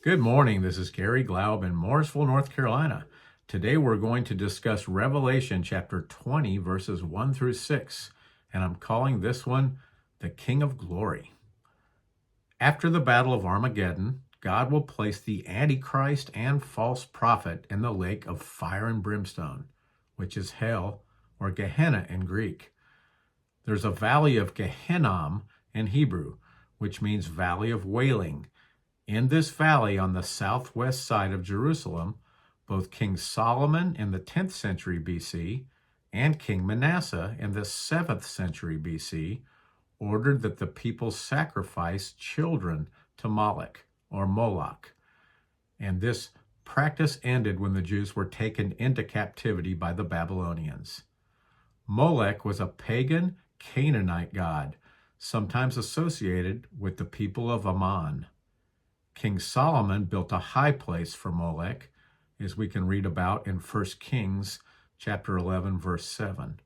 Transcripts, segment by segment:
Good morning. This is Garry Glaub in Mooresville, North Carolina. Today we're going to discuss Revelation chapter 20, verses 1 through 6, and I'm calling this one the King of Glory. After the Battle of Armageddon, God will place the Antichrist and False Prophet in the lake of fire and brimstone, which is hell, or Gehenna in Greek. There's a valley of Gehinnom in Hebrew, which means valley of wailing. In this valley on the southwest side of Jerusalem, both King Solomon in the 10th century BC and King Manasseh in the 7th century BC ordered that the people sacrifice children to Moloch or Moloch. And this practice ended when the Jews were taken into captivity by the Babylonians. Moloch was a pagan Canaanite god, sometimes associated with the people of Ammon. King Solomon built a high place for Molech, as we can read about in 1 Kings chapter 11, verse 7.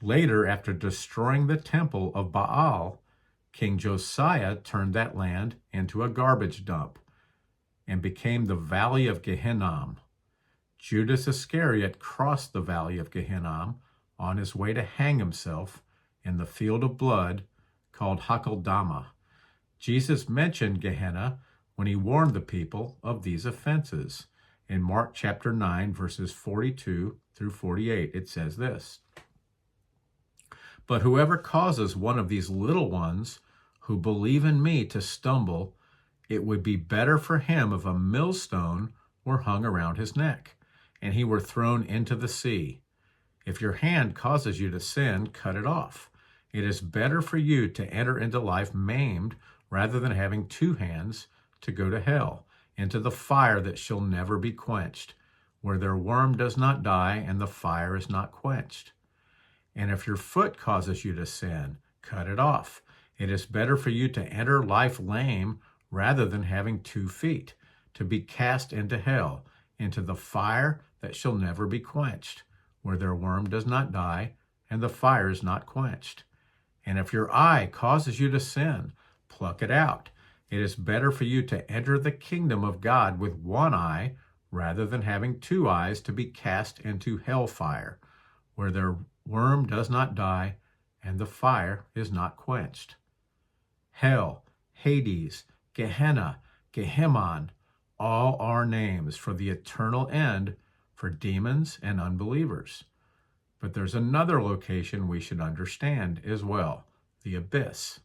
Later, after destroying the temple of Baal, King Josiah turned that land into a garbage dump and became the Valley of Gehinnom. Judas Iscariot crossed the Valley of Gehinnom on his way to hang himself in the field of blood called Hakeldama. Jesus mentioned Gehenna when he warned the people of these offenses. In Mark chapter 9, verses 42 through 48, it says this: "But whoever causes one of these little ones who believe in me to stumble, it would be better for him if a millstone were hung around his neck, and he were thrown into the sea. If your hand causes you to sin, cut it off. It is better for you to enter into life maimed rather than having two hands to go to hell, into the fire that shall never be quenched, where their worm does not die and the fire is not quenched. And if your foot causes you to sin, cut it off. It is better for you to enter life lame rather than having 2 feet, to be cast into hell, into the fire that shall never be quenched, where their worm does not die and the fire is not quenched. And if your eye causes you to sin, pluck it out. It is better for you to enter the kingdom of God with 1 eye rather than having 2 eyes to be cast into hellfire, where their worm does not die and the fire is not quenched." Hell, Hades, Gehenna, Gehinnom, all are names for the eternal end for demons and unbelievers. But there's another location we should understand as well: the abyss.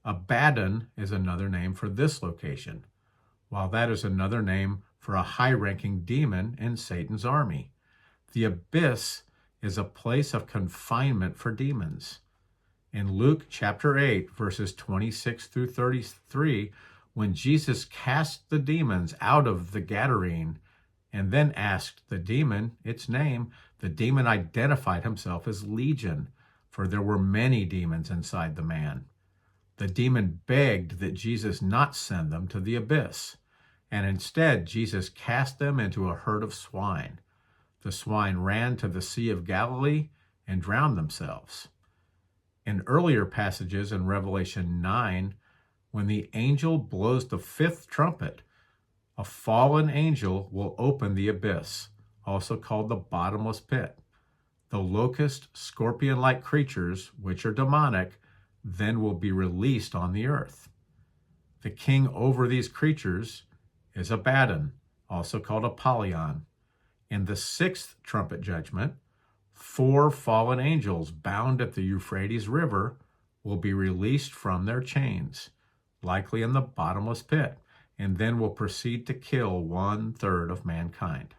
Abaddon is another name for this location, while that is another name for a high-ranking demon in Satan's army. The abyss is a place of confinement for demons. In Luke chapter 8, verses 26 through 33, when Jesus cast the demons out of the Gadarene and then asked the demon its name, the demon identified himself as Legion, for there were many demons inside the man. The demon begged that Jesus not send them to the abyss, and instead Jesus cast them into a herd of swine. The swine ran to the Sea of Galilee and drowned themselves. In earlier passages in Revelation 9, when the angel blows the 5th trumpet, a fallen angel will open the abyss, also called the bottomless pit. The locust, scorpion-like creatures, which are demonic, then will be released on the earth. The king over these creatures is Abaddon, also called Apollyon. In the 6th trumpet judgment, 4 fallen angels bound at the Euphrates River will be released from their chains, likely in the bottomless pit, and then will proceed to kill 1/3 of mankind.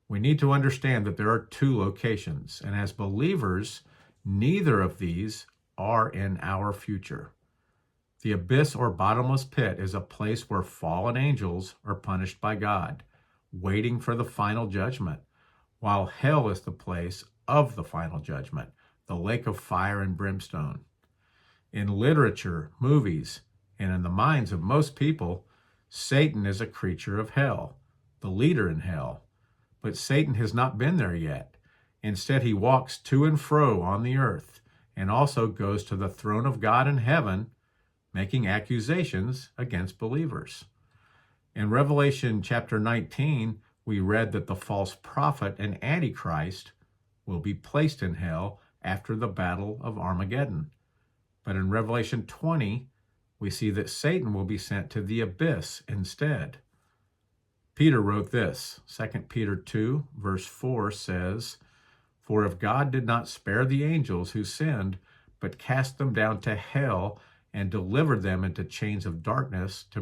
We need to understand that there are 2 locations, and as believers, neither of these are in our future. The abyss or bottomless pit is a place where fallen angels are punished by God, waiting for the final judgment, while hell is the place of the final judgment, the lake of fire and brimstone. In literature, movies, and in the minds of most people, Satan is a creature of hell, the leader in hell. But Satan has not been there yet. Instead, he walks to and fro on the earth, and also goes to the throne of God in heaven, making accusations against believers. In Revelation chapter 19, we read that the false prophet and Antichrist will be placed in hell after the Battle of Armageddon. But in Revelation 20, we see that Satan will be sent to the abyss instead. Peter wrote this. 2 Peter 2, verse 4 says, "For if God did not spare the angels who sinned, but cast them down to hell and delivered them into chains of darkness to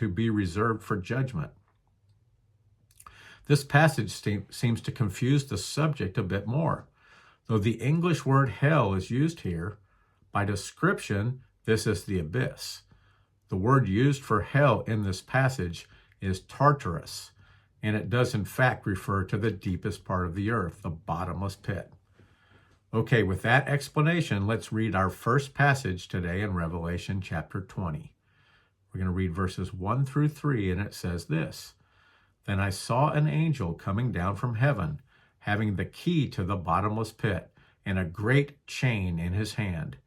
be reserved for judgment." This passage seems to confuse the subject a bit more. Though the English word hell is used here, by description, this is the abyss. The word used for hell in this passage is Tartarus, and it does in fact refer to the deepest part of the earth, the bottomless pit. Okay, with that explanation, let's read our first passage today in Revelation chapter 20. We're going to read verses 1 through 3, and it says this: "Then I saw an angel coming down from heaven, having the key to the bottomless pit, and a great chain in his hand.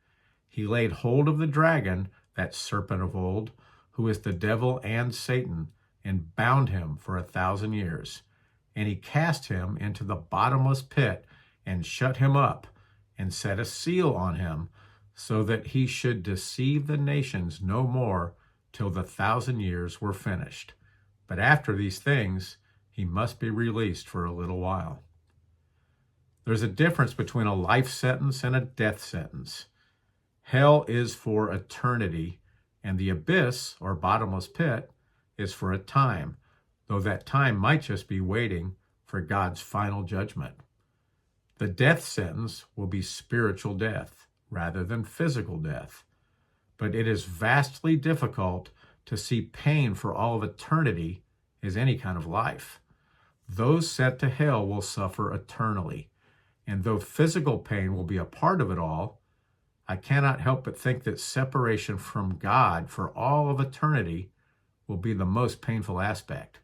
He laid hold of the dragon, that serpent of old, who is the devil and Satan, and bound him for 1,000 years. And he cast him into the bottomless pit, and shut him up, and set a seal on him, so that he should deceive the nations no more till the 1,000 years were finished. But after these things, he must be released for a little while." There's a difference between a life sentence and a death sentence. Hell is for eternity, and the abyss, or bottomless pit, is for a time, though that time might just be waiting for God's final judgment. The death sentence will be spiritual death rather than physical death. But it is vastly difficult to see pain for all of eternity as any kind of life. Those sent to hell will suffer eternally. And though physical pain will be a part of it all, I cannot help but think that separation from God for all of eternity will be the most painful aspect.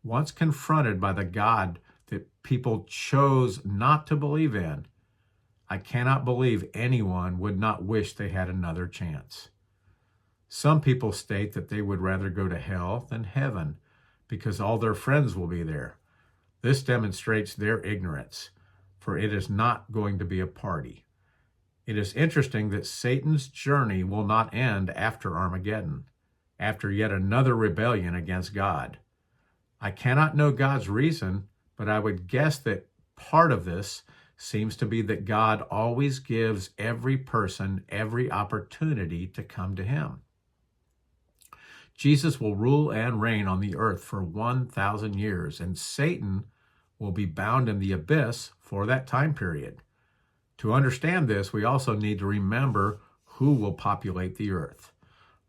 Once confronted by the God that people chose not to believe in, I cannot believe anyone would not wish they had another chance. Some people state that they would rather go to hell than heaven because all their friends will be there. This demonstrates their ignorance, for it is not going to be a party. It is interesting that Satan's journey will not end after Armageddon, after yet another rebellion against God. I cannot know God's reason, but I would guess that part of this seems to be that God always gives every person every opportunity to come to him. Jesus will rule and reign on the earth for 1,000 years, and Satan will be bound in the abyss for that time period. To understand this, we also need to remember who will populate the earth.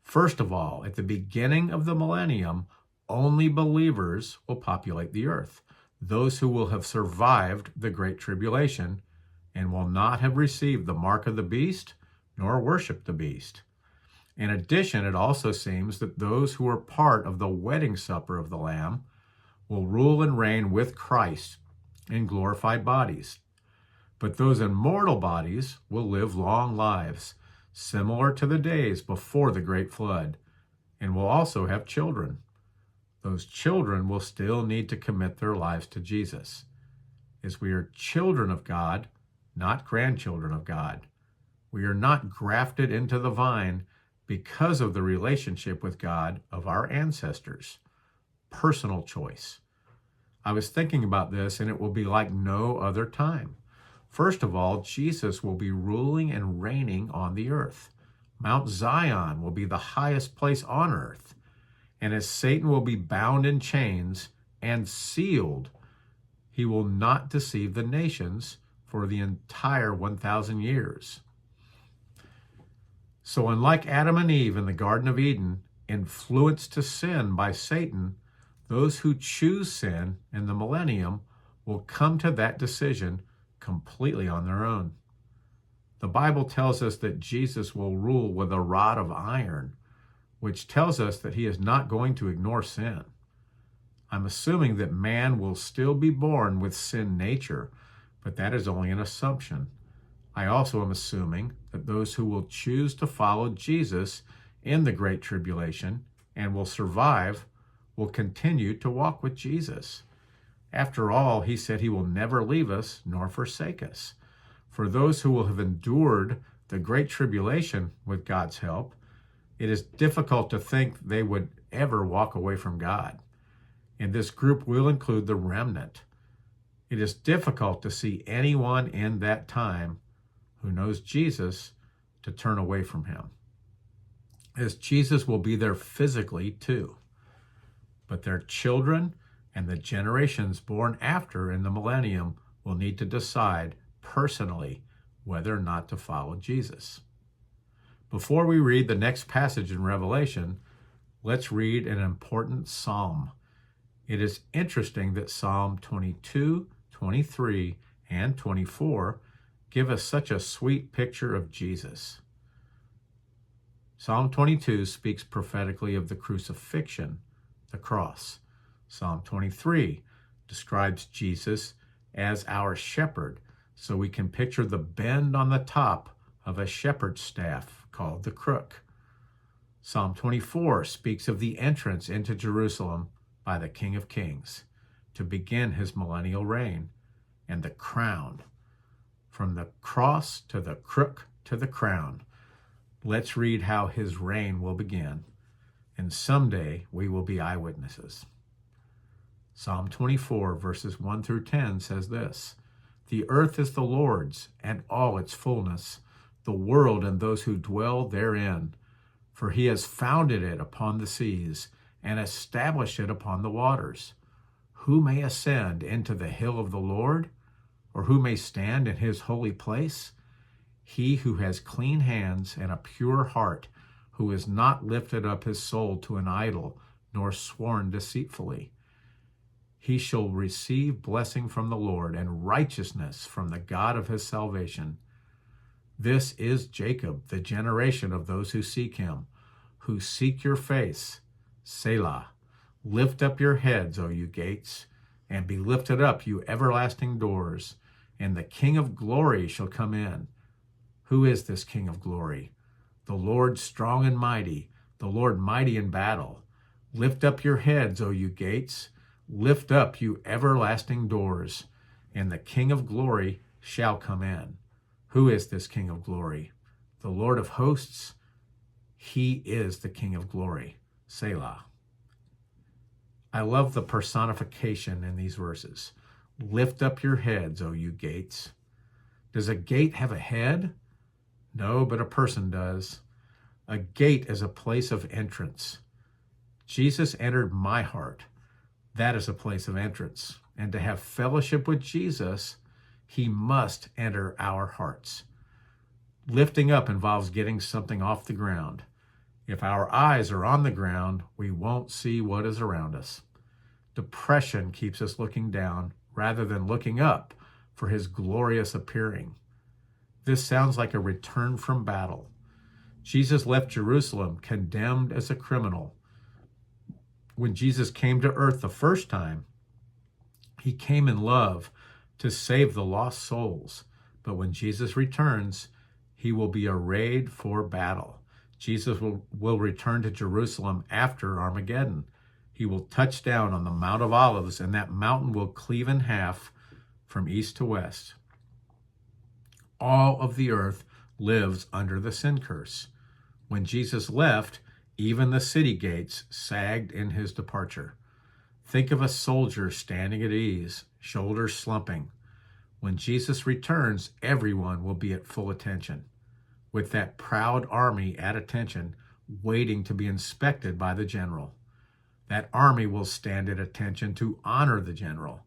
First of all, at the beginning of the millennium, only believers will populate the earth, those who will have survived the Great Tribulation and will not have received the mark of the beast nor worshiped the beast. In addition, it also seems that those who are part of the wedding supper of the Lamb will rule and reign with Christ in glorified bodies. But those in mortal bodies will live long lives, similar to the days before the great flood, and will also have children. Those children will still need to commit their lives to Jesus, as we are children of God, not grandchildren of God. We are not grafted into the vine because of the relationship with God of our ancestors. Personal choice. I was thinking about this, and it will be like no other time. First of all, Jesus will be ruling and reigning on the earth. Mount Zion will be the highest place on earth. And as Satan will be bound in chains and sealed, he will not deceive the nations for the entire 1,000 years. So unlike Adam and Eve in the Garden of Eden, influenced to sin by Satan, those who choose sin in the millennium will come to that decision completely on their own. The Bible tells us that Jesus will rule with a rod of iron, which tells us that he is not going to ignore sin. I'm assuming that man will still be born with sin nature, but that is only an assumption. I also am assuming that those who will choose to follow Jesus in the Great Tribulation and will survive will continue to walk with Jesus. After all, he said he will never leave us nor forsake us. For those who will have endured the great tribulation with God's help, it is difficult to think they would ever walk away from God. And this group will include the remnant. It is difficult to see anyone in that time who knows Jesus to turn away from him, as Jesus will be there physically too. But their children and the generations born after in the millennium will need to decide personally whether or not to follow Jesus. Before we read the next passage in Revelation, let's read an important psalm. It is interesting that Psalm 22, 23, and 24 give us such a sweet picture of Jesus. Psalm 22 speaks prophetically of the crucifixion, the cross. Psalm 23 describes Jesus as our shepherd, so we can picture the bend on the top of a shepherd's staff called the crook. Psalm 24 speaks of the entrance into Jerusalem by the King of Kings to begin his millennial reign, and the crown. From the cross to the crook to the crown. Let's read how his reign will begin, and someday we will be eyewitnesses. Psalm 24, verses 1 through 10 says this: "The earth is the Lord's, and all its fullness, the world and those who dwell therein. For he has founded it upon the seas, and established it upon the waters. Who may ascend into the hill of the Lord? Or who may stand in his holy place? He who has clean hands and a pure heart, who has not lifted up his soul to an idol, nor sworn deceitfully. He shall receive blessing from the Lord and righteousness from the God of his salvation. This is Jacob, the generation of those who seek him, who seek your face. Selah. Lift up your heads, O you gates, and be lifted up, you everlasting doors, and the King of glory shall come in. Who is this King of glory? The Lord strong and mighty, the Lord mighty in battle. Lift up your heads, O you gates. Lift up, you everlasting doors, and the King of glory shall come in. Who is this King of glory? The Lord of hosts. He is the King of glory. Selah. I love the personification in these verses. Lift up your heads, O you gates. Does a gate have a head? No, but a person does. A gate is a place of entrance. Jesus entered my heart. That is a place of entrance. And to have fellowship with Jesus, he must enter our hearts. Lifting up involves getting something off the ground. If our eyes are on the ground, we won't see what is around us. Depression keeps us looking down rather than looking up for his glorious appearing. This sounds like a return from battle. Jesus left Jerusalem condemned as a criminal. When Jesus came to earth the first time, he came in love to save the lost souls. But when Jesus returns, he will be arrayed for battle. Jesus will return to Jerusalem after Armageddon. He will touch down on the Mount of Olives, and that mountain will cleave in half from east to west. All of the earth lives under the sin curse. When Jesus left, even the city gates sagged in his departure. Think of a soldier standing at ease, shoulders slumping. When Jesus returns, everyone will be at full attention, with that proud army at attention, waiting to be inspected by the general. That army will stand at attention to honor the general.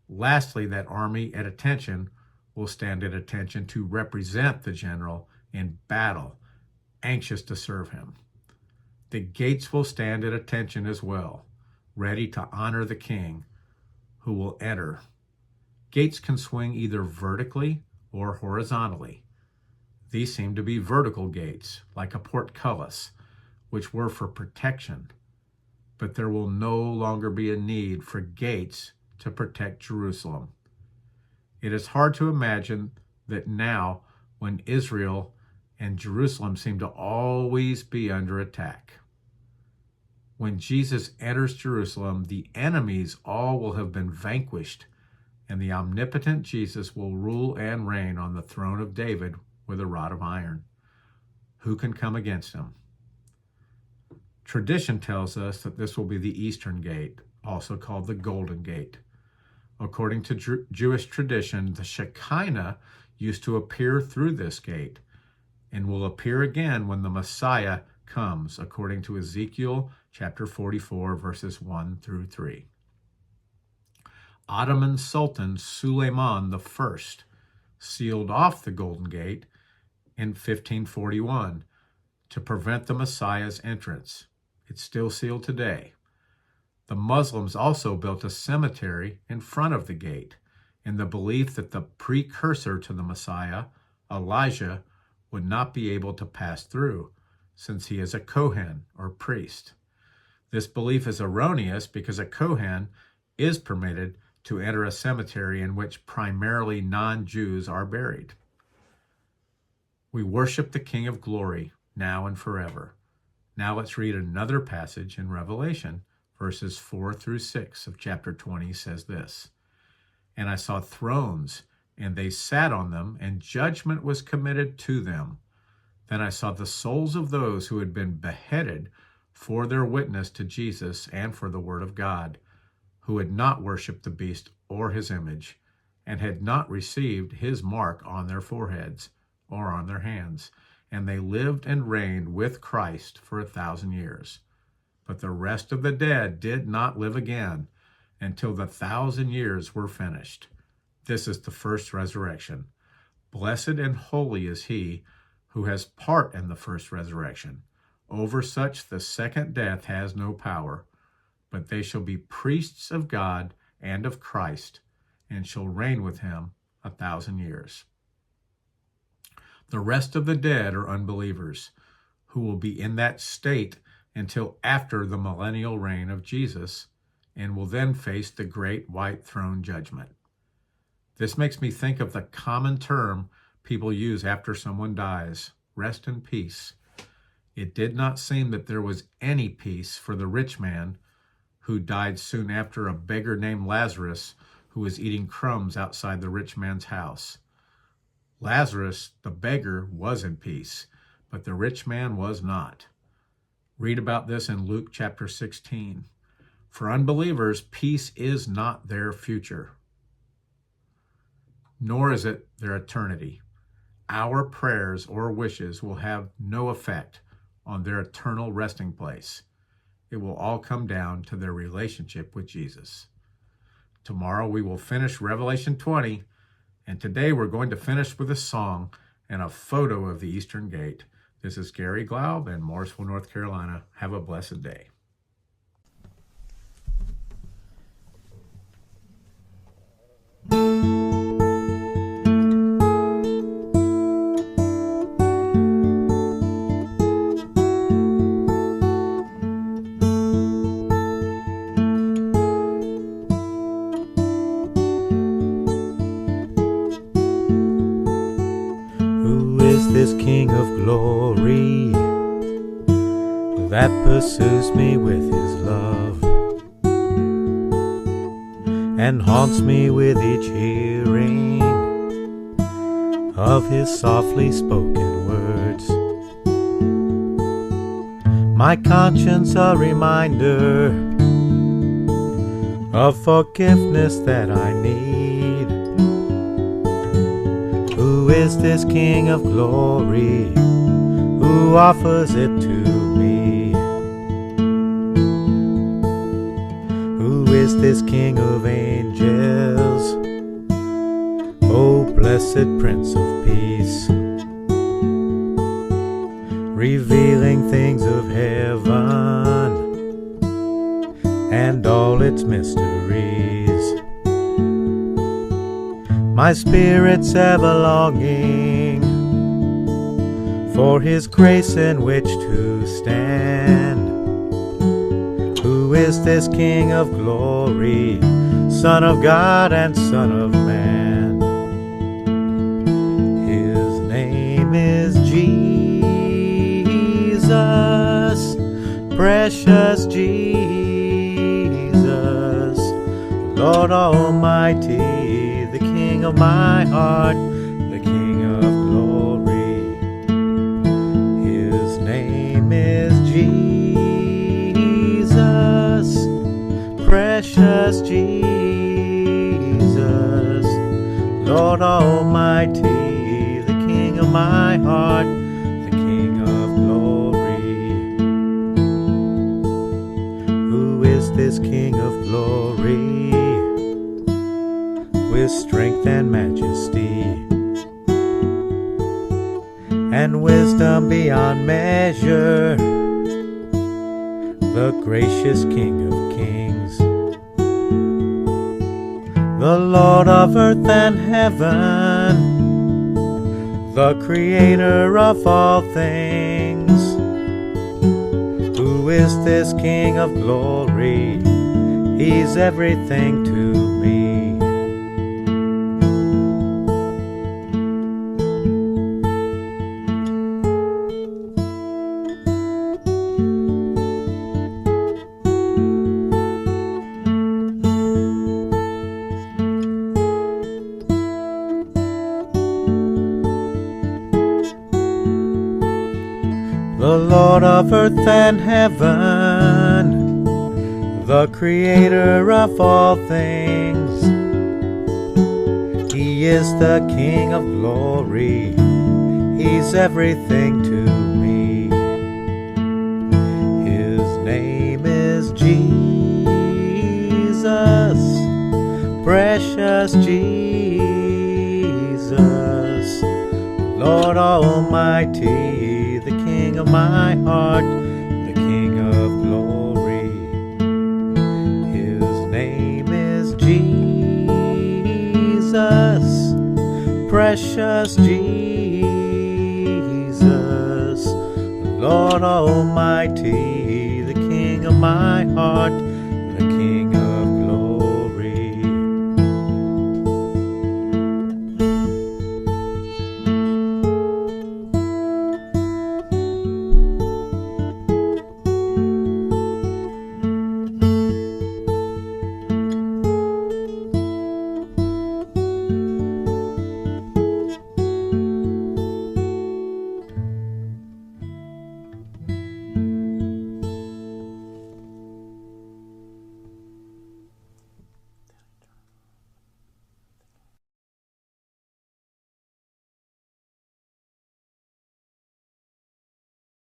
Lastly, that army at attention will stand at attention to represent the general in battle, anxious to serve him. The gates will stand at attention as well, ready to honor the king who will enter. Gates can swing either vertically or horizontally. These seem to be vertical gates, like a portcullis, which were for protection. But there will no longer be a need for gates to protect Jerusalem. It is hard to imagine that now, when Israel and Jerusalem seem to always be under attack. When Jesus enters Jerusalem, the enemies all will have been vanquished, and the omnipotent Jesus will rule and reign on the throne of David with a rod of iron. Who can come against him? Tradition tells us that this will be the Eastern Gate, also called the Golden Gate. According to Jewish tradition, the Shekinah used to appear through this gate and will appear again when the Messiah comes, according to Ezekiel chapter 44, verses 1 through 3. Ottoman Sultan Suleiman I sealed off the Golden Gate in 1541 to prevent the Messiah's entrance. It's still sealed today. The Muslims also built a cemetery in front of the gate in the belief that the precursor to the Messiah, Elijah, would not be able to pass through, since he is a Kohen, or priest. This belief is erroneous because a Kohen is permitted to enter a cemetery in which primarily non-Jews are buried. We worship the King of Glory, now and forever. Now let's read another passage in Revelation. Verses 4 through 6 of chapter 20 says this, "And I saw thrones, and they sat on them, and judgment was committed to them. Then I saw the souls of those who had been beheaded for their witness to Jesus and for the word of God, who had not worshipped the beast or his image, and had not received his mark on their foreheads or on their hands. And they lived and reigned with Christ for 1,000 years. But the rest of the dead did not live again until the 1,000 years were finished. This is the first resurrection. Blessed and holy is he who has part in the first resurrection. Over such the second death has no power, but they shall be priests of God and of Christ, and shall reign with him 1,000 years. The rest of the dead are unbelievers, who will be in that state until after the millennial reign of Jesus, and will then face the great white throne judgment. This makes me think of the common term people use after someone dies, rest in peace. It did not seem that there was any peace for the rich man who died soon after a beggar named Lazarus who was eating crumbs outside the rich man's house. Lazarus, the beggar, was in peace, but the rich man was not. Read about this in Luke chapter 16. For unbelievers, peace is not their future, nor is it their eternity. Our prayers or wishes will have no effect on their eternal resting place. It will all come down to their relationship with Jesus. Tomorrow we will finish Revelation 20, and today we're going to finish with a song and a photo of the Eastern Gate. This is Garry Glaub in Mooresville, North Carolina. Have a blessed day. Who is this King of glory that pursues me with his love and haunts me with each hearing of his softly spoken words? My conscience a reminder of forgiveness that I need. Who is this King of glory who offers it to me? Who is this King of angels, O blessed Prince of Peace, revealing things of heaven and all its mysteries? My spirit's ever longing for his grace in which to stand. Who is this King of glory, Son of God and Son of Man? His name is Jesus, precious Jesus, Lord Almighty, the King of my heart, the King of glory. His name is Jesus, precious Jesus, Lord Almighty, the King of my heart, the King of glory. Who is this King of glory? With strength and majesty and wisdom beyond measure, the gracious King of kings, the Lord of earth and heaven, the creator of all things. Who is this King of glory? He's everything to me. The Lord of earth and heaven, the creator of all things. He is the King of glory. He's everything to me. His name is Jesus, precious Jesus, Lord Almighty, the King of my heart, the King of glory. His name is Jesus, precious Jesus, Lord Almighty, the King of my